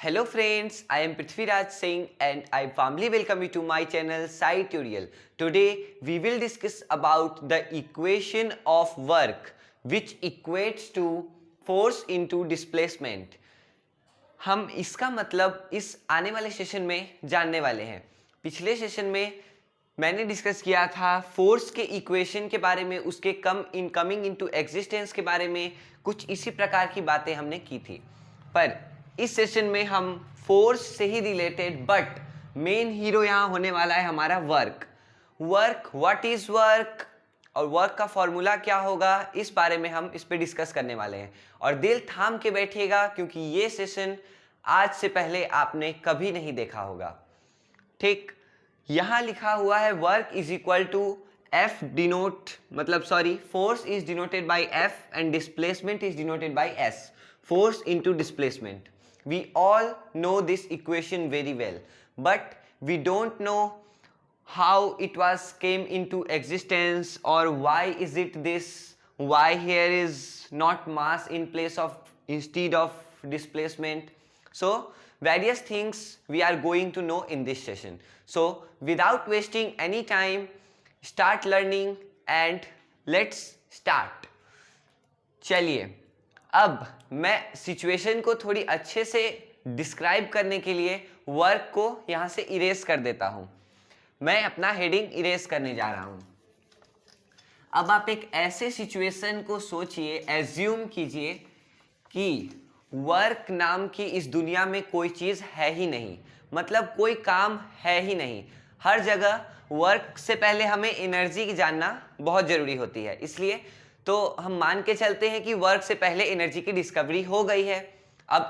Hello friends, I am Prithviraj Singh and I warmly welcome you to my channel Sci Tutorial. Today we will discuss about the equation of work which equates to force into displacement. हम इसका मतलब इस आने वाले session में जानने वाले हैं। पिछले सेशन में मैंने डिस्कस किया था फोर्स के इक्वेशन के बारे में, उसके कमिंग इनटू एग्जिस्टेंस के बारे में, कुछ इसी प्रकार की बातें हमने की थी। पर इस सेशन में हम फोर्स से ही रिलेटेड बट मेन हीरो यहाँ होने वाला है हमारा वर्क। व्हाट इज वर्क और वर्क का फॉर्मूला क्या होगा, इस बारे में हम इस पे डिस्कस करने वाले हैं। और दिल थाम के बैठिएगा क्योंकि ये सेशन आज से पहले आपने कभी नहीं देखा होगा। ठीक, यहाँ लिखा हुआ है work is equal to F denote force is denoted by F and displacement is denoted by S, force into displacement. We all know this equation very well, but we don't know how it was came into existence or why is it this, why here is not mass in place of instead of displacement. So various things we are going to know in this session. So without wasting any time, start learning and let's start. चलिए, अब मैं situation को थोड़ी अच्छे से describe करने के लिए वर्क को यहाँ से इरेज कर देता हूँ। मैं अपना हेडिंग इरेज करने जा रहा हूँ। अब आप एक ऐसे सिचुएशन को सोचिए, एज्यूम कीजिए कि वर्क नाम की इस दुनिया में कोई चीज़ है ही नहीं, मतलब कोई काम है ही नहीं। हर जगह वर्क से पहले हमें एनर्जी की जानना बहुत ज़रूरी होती है, इसलिए तो हम मान के चलते हैं कि वर्क से पहले एनर्जी की डिस्कवरी हो गई है। अब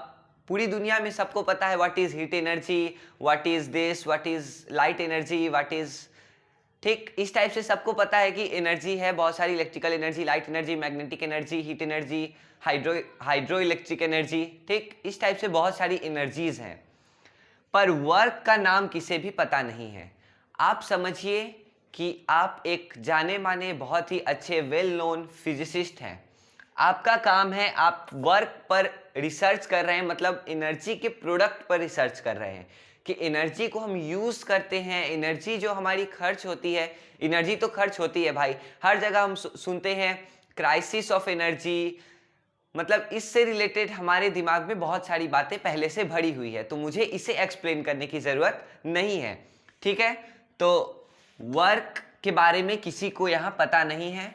पूरी दुनिया में सबको पता है what is heat energy, what is this, what is light energy, what is, ठीक, इस टाइप से सबको पता है कि एनर्जी है बहुत सारी, electrical energy, light energy, magnetic energy, heat energy, hydro electric energy, ठीक, इस टाइप से बहुत सारी एनर्जीज हैं। पर वर्क का नाम किसे भी पता नहीं है। आप समझिए कि आप एक जाने माने बहुत ही अच्छे वेल नोन फिजिसिस्ट हैं। आपका काम है, आप वर्क पर रिसर्च कर रहे हैं, मतलब एनर्जी के प्रोडक्ट पर रिसर्च कर रहे हैं कि एनर्जी को हम यूज़ करते हैं, एनर्जी जो हमारी खर्च होती है, एनर्जी तो खर्च होती है भाई, हर जगह हम सुनते हैं क्राइसिस ऑफ एनर्जी, मतलब इससे रिलेटेड हमारे दिमाग में बहुत सारी बातें पहले से भरी हुई है, तो मुझे इसे एक्सप्लेन करने की ज़रूरत नहीं है। ठीक है, तो वर्क के बारे में किसी को यहाँ पता नहीं है,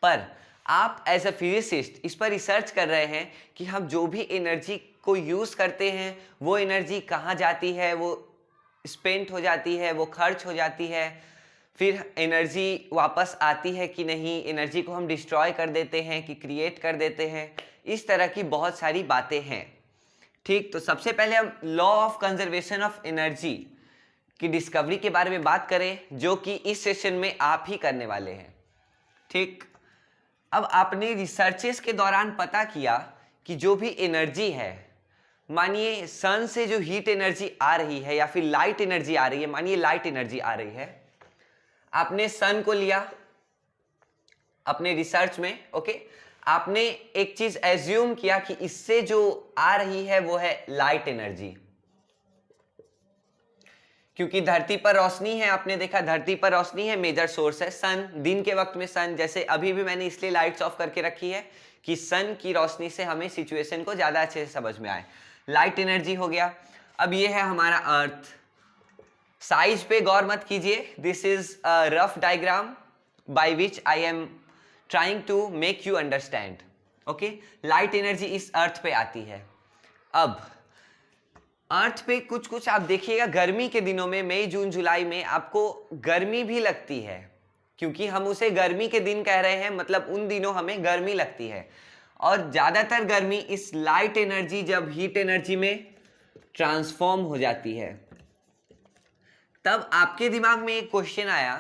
पर आप एज अ फिजिसिस्ट इस पर रिसर्च कर रहे हैं कि हम जो भी एनर्जी को यूज़ करते हैं वो एनर्जी कहाँ जाती है, वो स्पेंट हो जाती है, वो खर्च हो जाती है, फिर एनर्जी वापस आती है कि नहीं, एनर्जी को हम डिस्ट्रॉय कर देते हैं कि क्रिएट कर देते हैं, इस तरह की बहुत सारी बातें हैं। ठीक, तो सबसे पहले हम law of conservation of energy की डिस्कवरी के बारे में बात करें, जो कि इस सेशन में आप ही करने वाले हैं। ठीक, अब आपने रिसर्चेस के दौरान पता किया कि जो भी एनर्जी है, मानिए सन से जो हीट एनर्जी आ रही है या फिर लाइट एनर्जी आ रही है, मानिए लाइट एनर्जी आ रही है, आपने सन को लिया अपने रिसर्च में, ओके, आपने एक चीज एज्यूम किया कि इससे जो आ रही है वो है लाइट एनर्जी, क्योंकि धरती पर रोशनी है, आपने देखा धरती पर रोशनी है, मेजर सोर्स है सन। दिन के वक्त में सन, जैसे अभी भी मैंने इसलिए लाइट्स ऑफ करके रखी है कि सन की रोशनी से हमें सिचुएशन को ज़्यादा अच्छे से समझ में आए। लाइट एनर्जी हो गया। अब ये है हमारा अर्थ। साइज पे गौर मत कीजिए, this is a rough diagram by which I am trying to make you understand. Okay, light energy इस अर्थ पे आती है। अब अर्थ पे कुछ कुछ आप देखिएगा, गर्मी के दिनों में मई जून जुलाई में आपको गर्मी भी लगती है, क्योंकि हम उसे गर्मी के दिन कह रहे हैं, मतलब उन दिनों हमें गर्मी लगती है। और ज़्यादातर गर्मी इस लाइट एनर्जी जब हीट एनर्जी में ट्रांसफॉर्म हो जाती है, तब आपके दिमाग में एक क्वेश्चन आया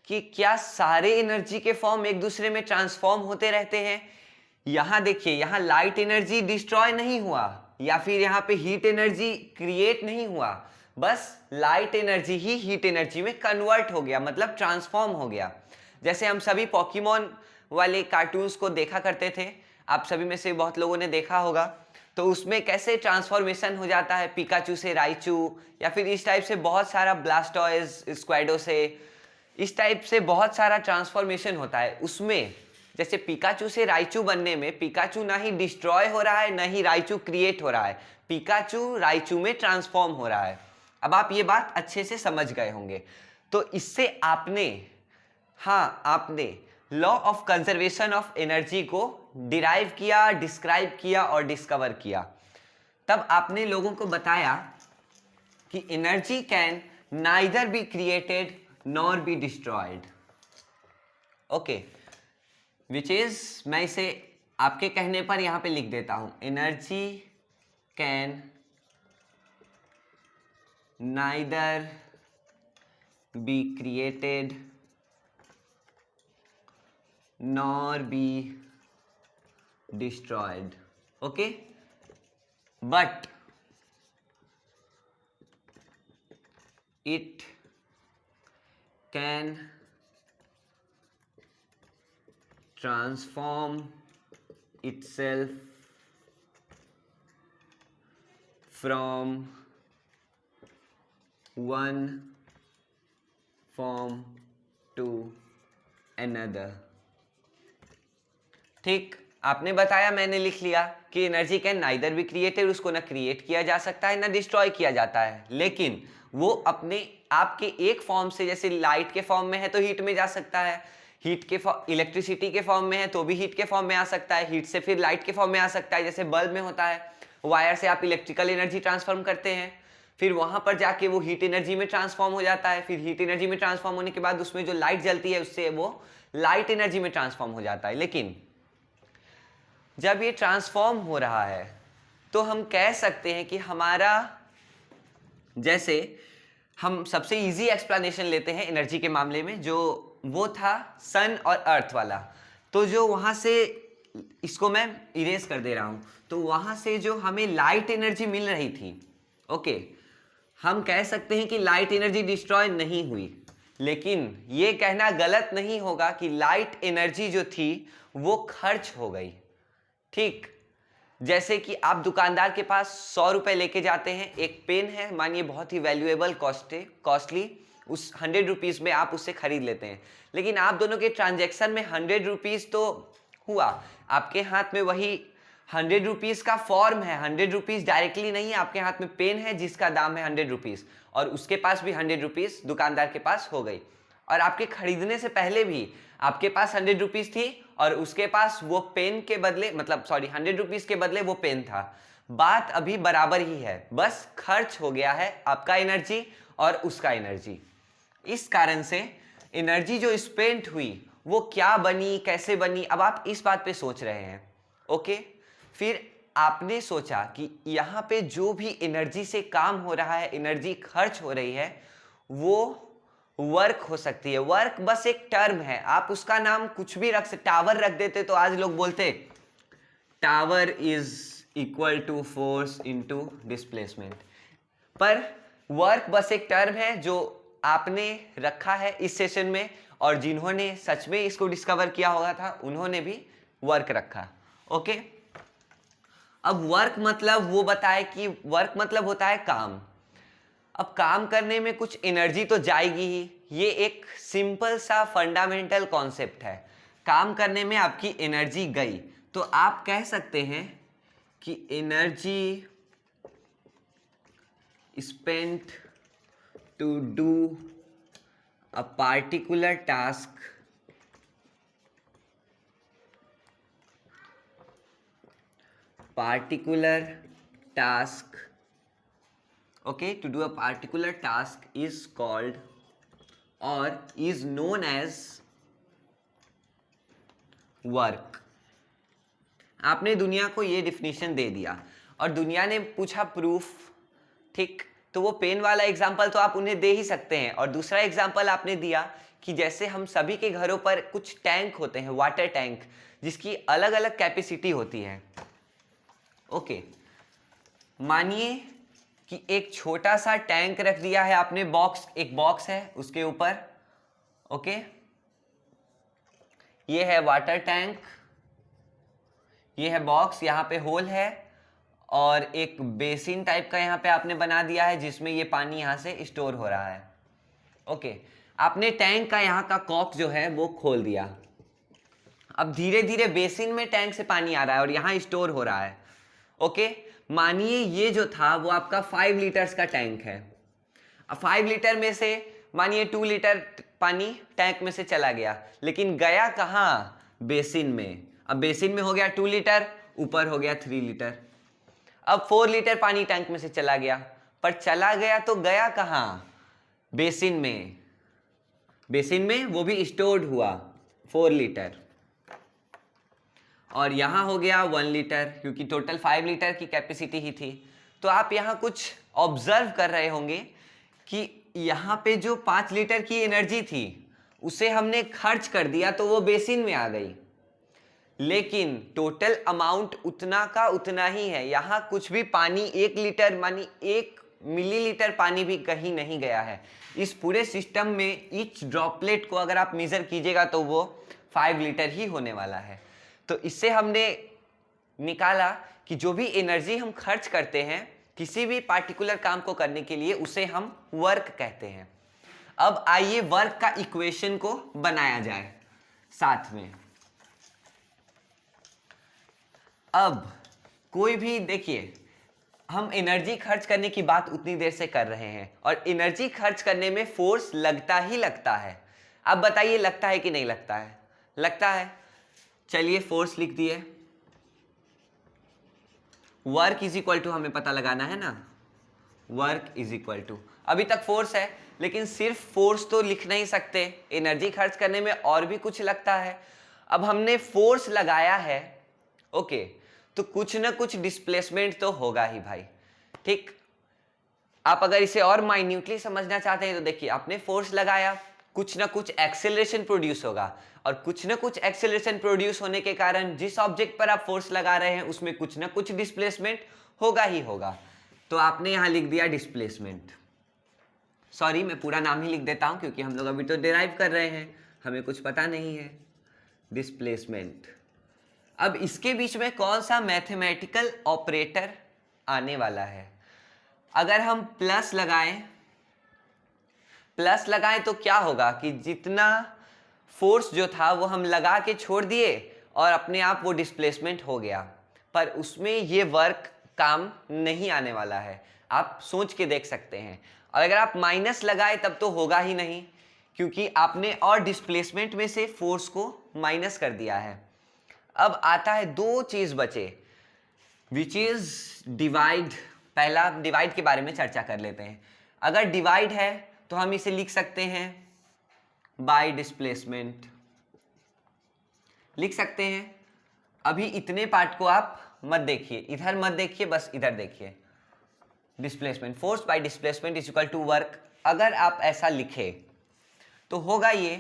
कि क्या सारे एनर्जी के फॉर्म एक दूसरे में ट्रांसफॉर्म होते रहते हैं? यहाँ देखिए, यहाँ लाइट एनर्जी डिस्ट्रॉय नहीं हुआ या फिर यहाँ पे हीट एनर्जी क्रिएट नहीं हुआ, बस लाइट एनर्जी ही हीट एनर्जी में कन्वर्ट हो गया, मतलब ट्रांसफॉर्म हो गया। जैसे हम सभी पोकेमॉन वाले कार्टून्स को देखा करते थे, आप सभी में से बहुत लोगों ने देखा होगा, तो उसमें कैसे ट्रांसफॉर्मेशन हो जाता है पिकाचू से राइचू, या फिर इस टाइप से बहुत सारा ब्लास्टॉयज स्क्वाडो से, इस टाइप से बहुत सारा ट्रांसफॉर्मेशन होता है। उसमें जैसे पिकाचू से राइचू बनने में पिकाचू ना ही डिस्ट्रॉय हो रहा है ना ही राइचू क्रिएट हो रहा है, पिकाचू राइचू में ट्रांसफॉर्म हो रहा है। अब आप ये बात अच्छे से समझ गए होंगे। तो इससे आपने law of conservation of energy को डिराइव किया, डिस्क्राइब किया और डिस्कवर किया। तब आपने लोगों को बताया कि energy can neither be created nor be destroyed. Okay, which is, मैं इसे आपके कहने पर यहां पे लिख देता हूं, energy can neither be created nor be destroyed. Okay, but it can transform itself from one form to another. ठीक, आपने बताया, मैंने लिख लिया कि energy can neither be created, उसको ना क्रिएट किया जा सकता है ना डिस्ट्रॉय किया जाता है, लेकिन वो अपने आपके एक फॉर्म से, जैसे लाइट के फॉर्म में है तो हीट में जा सकता है, हीट के इलेक्ट्रिसिटी के फॉर्म में है तो भी हीट के फॉर्म में आ सकता है, हीट से फिर लाइट के फॉर्म में आ सकता है, जैसे बल्ब में होता है, वायर से आप इलेक्ट्रिकल एनर्जी ट्रांसफॉर्म करते हैं, फिर वहां पर जाके वो हीट एनर्जी में ट्रांसफॉर्म हो जाता है, फिर हीट एनर्जी में ट्रांसफॉर्म होने के बाद उसमें जो लाइट जलती है उससे वो लाइट एनर्जी में ट्रांसफॉर्म हो जाता है। लेकिन जब ये ट्रांसफॉर्म हो रहा है तो हम कह सकते हैं कि हमारा, जैसे हम सबसे इजी एक्सप्लेनेशन लेते हैं एनर्जी के मामले में, जो वो था सन और अर्थ वाला, तो जो वहां से, इसको मैं इरेज कर दे रहा हूं, तो वहां से जो हमें लाइट एनर्जी मिल रही थी, ओके, हम कह सकते हैं कि लाइट एनर्जी डिस्ट्रॉय नहीं हुई, लेकिन ये कहना गलत नहीं होगा कि लाइट एनर्जी जो थी वो खर्च हो गई। ठीक, जैसे कि आप दुकानदार के पास 100 रुपए लेके जाते हैं, एक पेन है मानिए बहुत ही वैल्यूएबल कॉस्टली, उस 100 रुपीज में आप उससे खरीद लेते हैं, लेकिन आप दोनों के ट्रांजैक्शन में 100 रुपीज तो हुआ, आपके हाथ में वही 100 रुपीज का फॉर्म है, 100 रुपीज डायरेक्टली नहीं है, आपके हाथ में पेन है जिसका दाम है 100 रुपीज, और उसके पास भी 100 रुपीज दुकानदार के पास हो गई, और आपके खरीदने से पहले भी आपके पास 100 रुपीज थी और उसके पास वो पेन के बदले, मतलब सॉरी 100 रुपीज के बदले वो पेन था। बात अभी बराबर ही है, बस खर्च हो गया है आपका एनर्जी और उसका एनर्जी। इस कारण से एनर्जी जो स्पेंट हुई वो क्या बनी, कैसे बनी, अब आप इस बात पे सोच रहे हैं। ओके, फिर आपने सोचा कि यहाँ पे जो भी एनर्जी से काम हो रहा है, एनर्जी खर्च हो रही है, वो वर्क हो सकती है। वर्क बस एक टर्म है, आप उसका नाम कुछ भी रख सकते, टावर रख देते तो आज लोग बोलते tower is equal to force into displacement, पर वर्क बस एक टर्म है जो आपने रखा है इस सेशन में, और जिन्होंने सच में इसको डिस्कवर किया होगा था उन्होंने भी वर्क रखा। ओके, अब वर्क मतलब वो बताए कि वर्क मतलब होता है काम। अब काम करने में कुछ एनर्जी तो जाएगी ही, ये एक सिंपल सा फंडामेंटल कॉन्सेप्ट है। काम करने में आपकी एनर्जी गई तो आप कह सकते हैं कि energy spent to do a particular task okay, to do a particular task is called or is known as work। आपने दुनिया को ये डिफिनीशन दे दिया और दुनिया ने पूछा प्रूफ, ठीक, तो वो पेन वाला एग्जांपल तो आप उन्हें दे ही सकते हैं, और दूसरा एग्जांपल आपने दिया कि जैसे हम सभी के घरों पर कुछ टैंक होते हैं, वाटर टैंक, जिसकी अलग अलग कैपेसिटी होती है। ओके, मानिए कि एक छोटा सा टैंक रख दिया है आपने, एक बॉक्स है उसके ऊपर, ओके, ये है वाटर टैंक, ये है बॉक्स, यहां पे होल है, और एक बेसिन टाइप का यहाँ पे आपने बना दिया है जिसमें ये पानी यहाँ से स्टोर हो रहा है। ओके, आपने टैंक का यहाँ का कॉक जो है वो खोल दिया। अब धीरे धीरे बेसिन में टैंक से पानी आ रहा है और यहाँ स्टोर हो रहा है। ओके, मानिए ये जो था वो आपका 5 लीटर्स का टैंक है। अब 5 लीटर में से मानिए 2 लीटर पानी टैंक में से चला गया, लेकिन गया कहाँ? बेसिन में। अब बेसिन में हो गया 2 लीटर, ऊपर हो गया 3 लीटर। अब 4 लीटर पानी टैंक में से चला गया, पर चला गया तो गया कहाँ? बेसिन में। बेसिन में वो भी स्टोर्ड हुआ 4 लीटर, और यहाँ हो गया 1 लीटर, क्योंकि टोटल 5 लीटर की कैपेसिटी ही थी। तो आप यहाँ कुछ ऑब्जर्व कर रहे होंगे कि यहाँ पे जो 5 लीटर की एनर्जी थी उसे हमने खर्च कर दिया तो वो बेसिन में आ गई, लेकिन टोटल अमाउंट उतना का उतना ही है। यहाँ कुछ भी पानी 1 लीटर मानी 1 मिलीलीटर पानी भी कहीं नहीं गया है। इस पूरे सिस्टम में ईच ड्रॉपलेट को अगर आप मेजर कीजिएगा तो वो 5 लीटर ही होने वाला है। तो इससे हमने निकाला कि जो भी एनर्जी हम खर्च करते हैं किसी भी पार्टिकुलर काम को करने के लिए उसे हम वर्क कहते हैं। अब आइए वर्क का इक्वेशन को बनाया जाए साथ में। अब कोई भी देखिए, हम एनर्जी खर्च करने की बात उतनी देर से कर रहे हैं और एनर्जी खर्च करने में फोर्स लगता ही लगता है। अब बताइए लगता है कि नहीं लगता है? लगता है। चलिए फोर्स लिख दिए। वर्क इज इक्वल टू हमें पता लगाना है ना, वर्क इज इक्वल टू, अभी तक फोर्स है लेकिन सिर्फ फोर्स तो लिख नहीं सकते, एनर्जी खर्च करने में और भी कुछ लगता है। अब हमने फोर्स लगाया है, ओके, तो कुछ ना कुछ डिस्प्लेसमेंट तो होगा ही भाई। ठीक, आप अगर इसे और माइन्यूटली समझना चाहते हैं तो देखिए, आपने फोर्स लगाया, कुछ ना कुछ एक्सेलरेशन प्रोड्यूस होगा, और कुछ ना कुछ एक्सेलरेशन प्रोड्यूस होने के कारण जिस ऑब्जेक्ट पर आप फोर्स लगा रहे हैं उसमें कुछ ना कुछ डिस्प्लेसमेंट होगा ही होगा। तो आपने यहां लिख दिया डिस्प्लेसमेंट। सॉरी, मैं पूरा नाम ही लिख देता हूं क्योंकि हम लोग अभी तो डिराइव कर रहे हैं, हमें कुछ पता नहीं है। डिस्प्लेसमेंट। अब इसके बीच में कौन सा मैथमेटिकल ऑपरेटर आने वाला है? अगर हम प्लस लगाएं तो क्या होगा कि जितना फोर्स जो था वो हम लगा के छोड़ दिए और अपने आप वो डिस्प्लेसमेंट हो गया, पर उसमें ये वर्क काम नहीं आने वाला है। आप सोच के देख सकते हैं। और अगर आप माइनस लगाए तब तो होगा ही नहीं, क्योंकि आपने और डिस्प्लेसमेंट में से फोर्स को माइनस कर दिया है। अब आता है दो चीज बचे, विच इज डिवाइड। पहला डिवाइड के बारे में चर्चा कर लेते हैं। अगर डिवाइड है तो हम इसे लिख सकते हैं बाय डिस्प्लेसमेंट, लिख सकते हैं। अभी इतने पार्ट को आप मत देखिए, इधर मत देखिए, बस इधर देखिए। Displacement, force by displacement is equal to work. अगर आप ऐसा लिखे तो होगा ये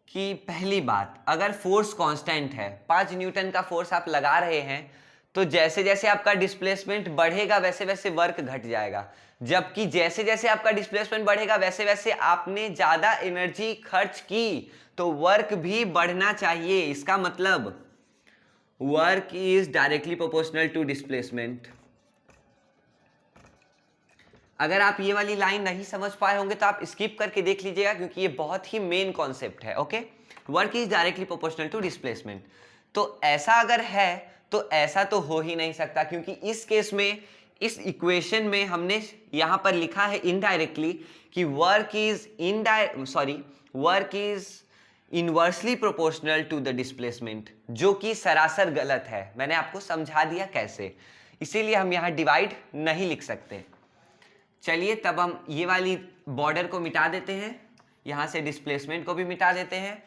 कि पहली बात, अगर फोर्स कांस्टेंट है, 5 न्यूटन का फोर्स आप लगा रहे हैं, तो जैसे जैसे आपका डिस्प्लेसमेंट बढ़ेगा वैसे वैसे वर्क घट जाएगा, जबकि जैसे जैसे आपका डिस्प्लेसमेंट बढ़ेगा वैसे वैसे आपने ज्यादा एनर्जी खर्च की तो वर्क भी बढ़ना चाहिए। इसका मतलब work is directly proportional to displacement. अगर आप ये वाली लाइन नहीं समझ पाए होंगे तो आप स्किप करके देख लीजिएगा, क्योंकि ये बहुत ही मेन कॉन्सेप्ट है। Okay, work is directly proportional to displacement. तो ऐसा अगर है तो ऐसा तो हो ही नहीं सकता, क्योंकि इस केस में, इस इक्वेशन में हमने यहां पर लिखा है इनडायरेक्टली कि work is inversely proportional to the displacement, जो कि सरासर गलत है। मैंने आपको समझा दिया कैसे, इसीलिए हम यहां डिवाइड नहीं लिख सकते। चलिए तब हम ये वाली बॉर्डर को मिटा देते हैं, यहां से डिस्प्लेसमेंट को भी मिटा देते हैं।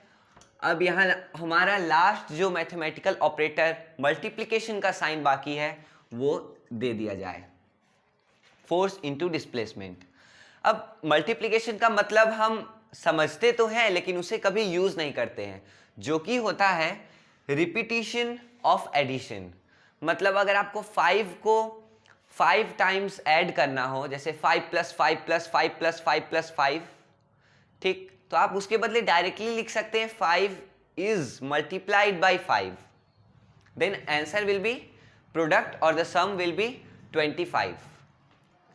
अब यहाँ हमारा लास्ट जो मैथमेटिकल ऑपरेटर मल्टीप्लिकेशन का साइन बाकी है वो दे दिया जाए, फोर्स इनटू डिस्प्लेसमेंट। अब मल्टीप्लिकेशन का मतलब हम समझते तो हैं लेकिन उसे कभी यूज नहीं करते हैं, जो कि होता है रिपीटिशन ऑफ एडिशन। मतलब अगर आपको 5 को 5 टाइम्स ऐड करना हो, जैसे 5 + 5 + 5 + 5 + 5, ठीक, तो आप उसके बदले डायरेक्टली लिख सकते हैं 5 is multiplied by 5, then answer will be, product or the sum will be 25।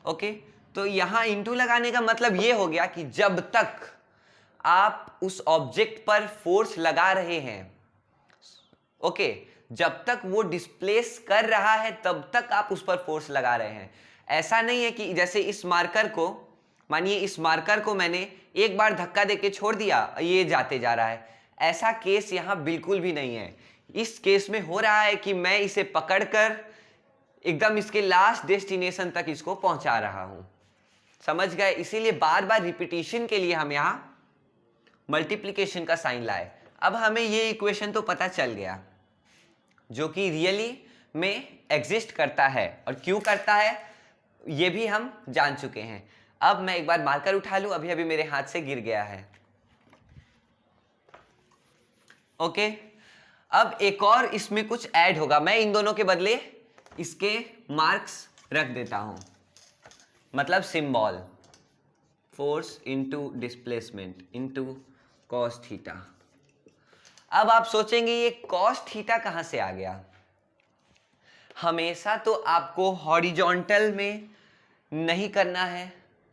Okay, तो यहाँ इंटू लगाने का मतलब ये हो गया कि जब तक आप उस ऑब्जेक्ट पर फोर्स लगा रहे हैं, ओके, जब तक वो डिस्प्लेस कर रहा है तब तक आप उस पर फोर्स लगा रहे हैं। ऐसा नहीं है कि जैसे इस मार्कर को, मानिए इस मार्कर को मैंने एक बार धक्का देके छोड़ दिया, ये जाते जा रहा है, ऐसा केस यहाँ बिल्कुल भी नहीं है। इस केस में हो रहा है कि मैं इसे पकड़कर एकदम इसके लास्ट डेस्टिनेशन तक इसको पहुंचा रहा हूं। समझ गए? इसीलिए बार बार रिपीटिशन के लिए हम यहां मल्टीप्लिकेशन का साइन लाए। अब हमें ये इक्वेशन तो पता चल गया जो कि रियली में एग्जिस्ट करता है, और क्यों करता है ये भी हम जान चुके हैं। अब मैं एक बार मार्कर उठा लूं, अभी अभी मेरे हाथ से गिर गया है। ओके, अब एक और इसमें कुछ ऐड होगा। मैं इन दोनों के बदले इसके मार्क्स रख देता हूं, मतलब symbol, force into displacement into cos theta. अब आप सोचेंगे ये कॉस थीटा कहां से आ गया? हमेशा तो आपको हॉरिजॉन्टल में नहीं करना है,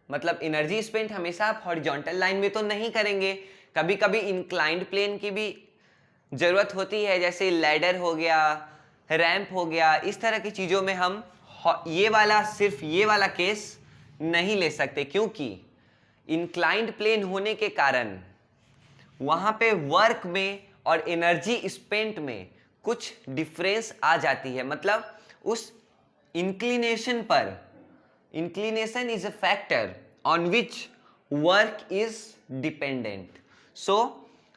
मतलब एनर्जी स्पेंट हमेशा आप हॉरिजॉन्टल लाइन में तो नहीं करेंगे, कभी कभी इंक्लाइंड प्लेन की भी जरूरत होती है, जैसे लैडर हो गया, रैंप हो गया, इस तरह की चीज़ों में हम ये वाला, सिर्फ ये वाला केस नहीं ले सकते, क्योंकि इंक्लाइंड प्लेन होने के कारण वहाँ पे वर्क में और एनर्जी स्पेंट में कुछ डिफरेंस आ जाती है। मतलब उस इंक्लिनेशन पर, inclination is a factor on which work is dependent. So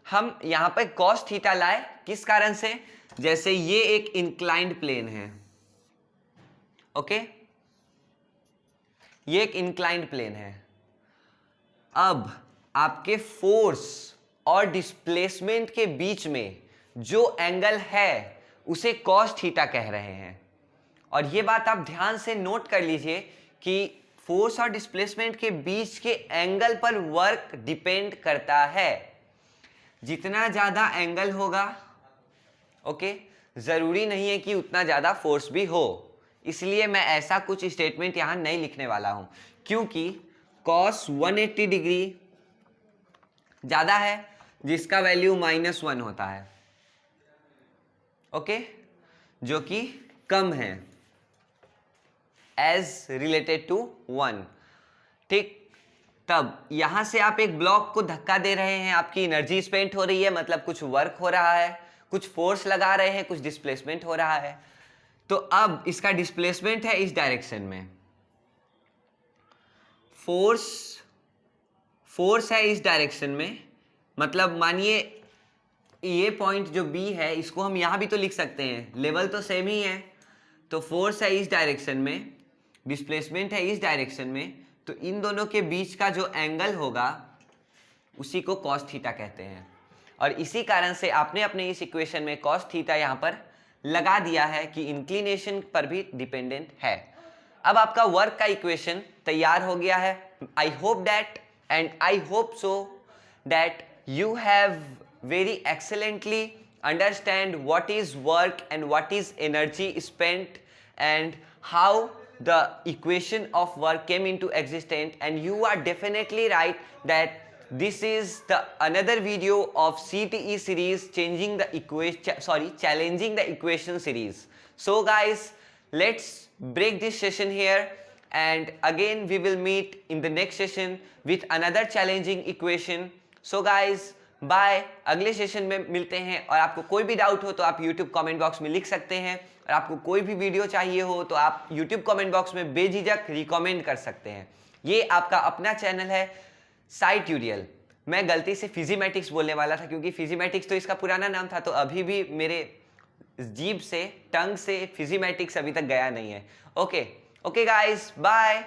हम यहाँ पे कॉस थीटा लाए, किस कारण से? जैसे ये एक इंक्लाइंड प्लेन है, ओके, ये एक इंक्लाइंड प्लेन है। अब आपके फोर्स और डिस्प्लेसमेंट के बीच में जो एंगल है उसे कॉस थीटा कह रहे हैं। और ये बात आप ध्यान से नोट कर लीजिए कि फोर्स और डिस्प्लेसमेंट के बीच के एंगल पर वर्क डिपेंड करता है। जितना ज़्यादा एंगल होगा, ओके, ज़रूरी नहीं है कि उतना ज़्यादा फोर्स भी हो। इसलिए मैं ऐसा कुछ स्टेटमेंट यहाँ नहीं लिखने वाला हूँ, क्योंकि cos 180 डिग्री ज़्यादा है जिसका वैल्यू -1 होता है, ओके, जो कि कम है एज रिलेटेड टू 1। ठीक, तब यहां से आप एक ब्लॉक को धक्का दे रहे हैं, आपकी एनर्जी स्पेंड हो रही है, मतलब कुछ वर्क हो रहा है, कुछ फोर्स लगा रहे हैं, कुछ डिस्प्लेसमेंट हो रहा है। तो अब इसका डिस्प्लेसमेंट है इस डायरेक्शन में, फोर्स है इस डायरेक्शन में, मतलब मानिए ये पॉइंट जो B है इसको हम यहाँ भी तो लिख सकते हैं, लेवल तो सेम ही है। तो फोर्स है इस डायरेक्शन में, डिस्प्लेसमेंट है इस डायरेक्शन में, तो इन दोनों के बीच का जो एंगल होगा उसी को कॉस थीटा कहते हैं। और इसी कारण से आपने अपने इस इक्वेशन में कॉस थीटा यहाँ पर लगा दिया है कि इंक्लिनेशन पर भी डिपेंडेंट है। अब आपका वर्क का इक्वेशन तैयार हो गया है। I hope that and I hope so that you have very excellently understand what is work and what is energy spent and how the equation of work came into existence, and you are definitely right that this is the another video of CTE series changing the challenging the equation series. So guys, let's break this session here, and again we will meet in the next session with another challenging equation. So guys bye, अगले session में मिलते हैं। और आपको कोई भी doubt हो तो आप यूट्यूब कमेंट बॉक्स में लिख सकते हैं, और आपको कोई भी वीडियो चाहिए हो तो आप यूट्यूब कमेंट बॉक्स में बेझिझक रिकमेंड कर सकते हैं। ये आपका अपना चैनल है साइट ट्यूटोरियल। मैं गलती से फिजीमैटिक्स बोलने वाला था, क्योंकि फिजीमैटिक्स तो इसका पुराना नाम था, तो अभी भी मेरे जीभ से, टंग से फिजीमैटिक्स अभी तक गया नहीं है। Okay guys, bye.